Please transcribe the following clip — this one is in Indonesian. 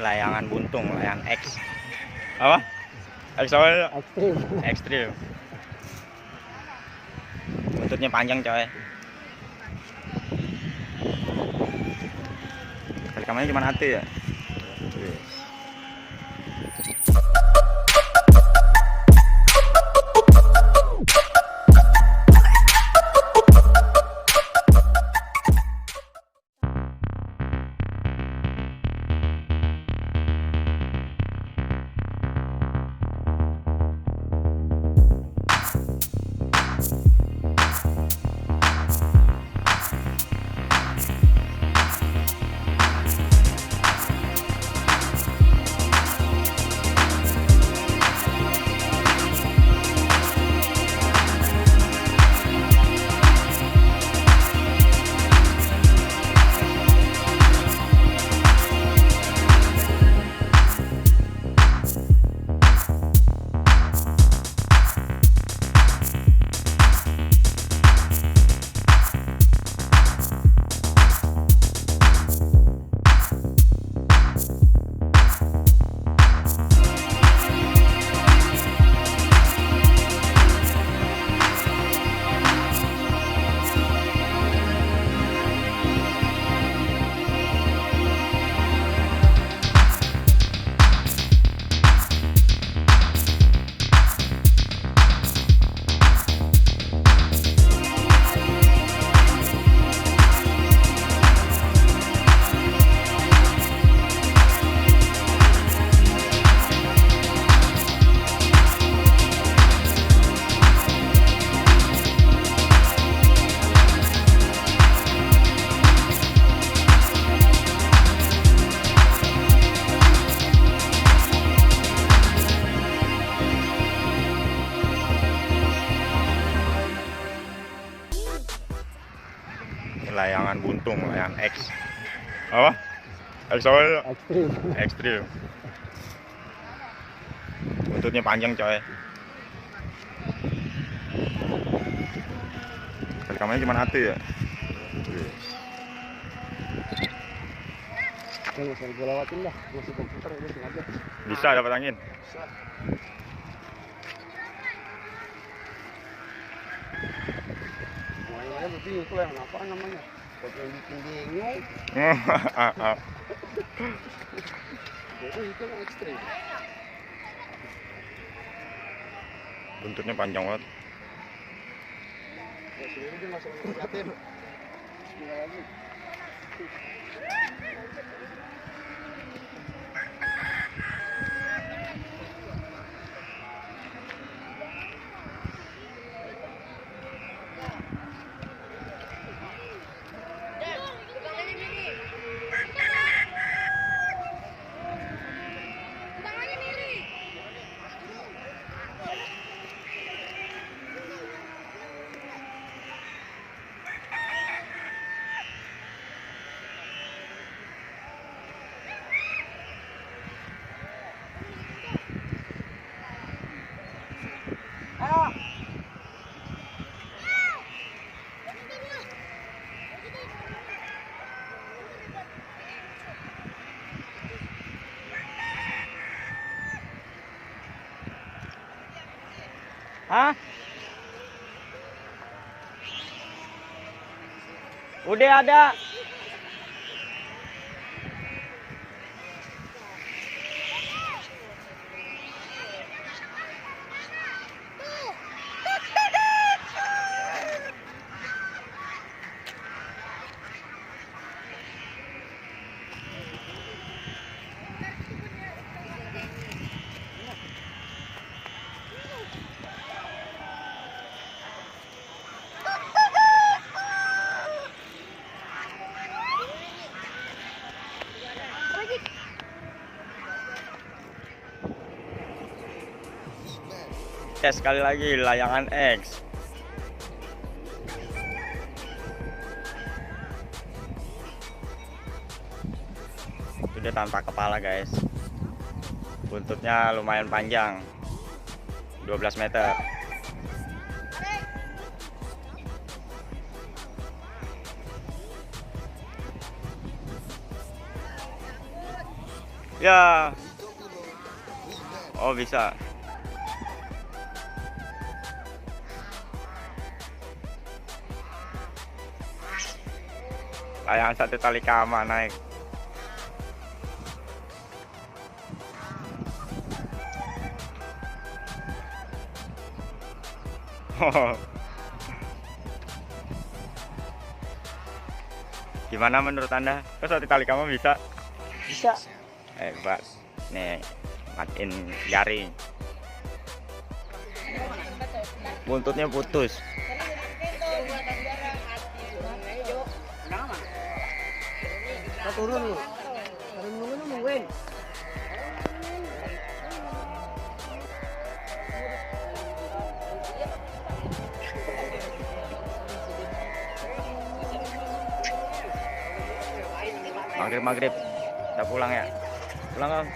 layangan buntung, layang X. Apa? X apa? Ekstrim. Ekstrim. Buntutnya panjang coy. Rekamannya cuma satu ya. Layangan buntung, layang X. Apa? X apa? Ekstrim. Ekstrim. Buntutnya panjang coy. Rekamannya cuma satu ya. Nggak usah gue lewatin dah, masih komputer udah sengaja. Bisa dapat angin. Bisa. Mulai begini itu yang apa namanya? Buat yang bikin bingung. Itu yang ekstrim. Buntutnya panjang banget. Ya sendiri dia masuk ngeliatin. Bismillah lagi. Hah? Udah ada. Tes sekali lagi layangan X. Itu dia tanpa kepala guys. Buntutnya lumayan panjang, 12 meter. Ya. Oh, bisa. Layangan satu tali kamah naik. Gimana menurut Anda? Kok satu tali kamah bisa? Bisa. Hebat. Nih, matiin jaring. Buntutnya putus. Turun lu. Turun dulu nungguin. Maghrib, kita pulang ya. Pulang, Om.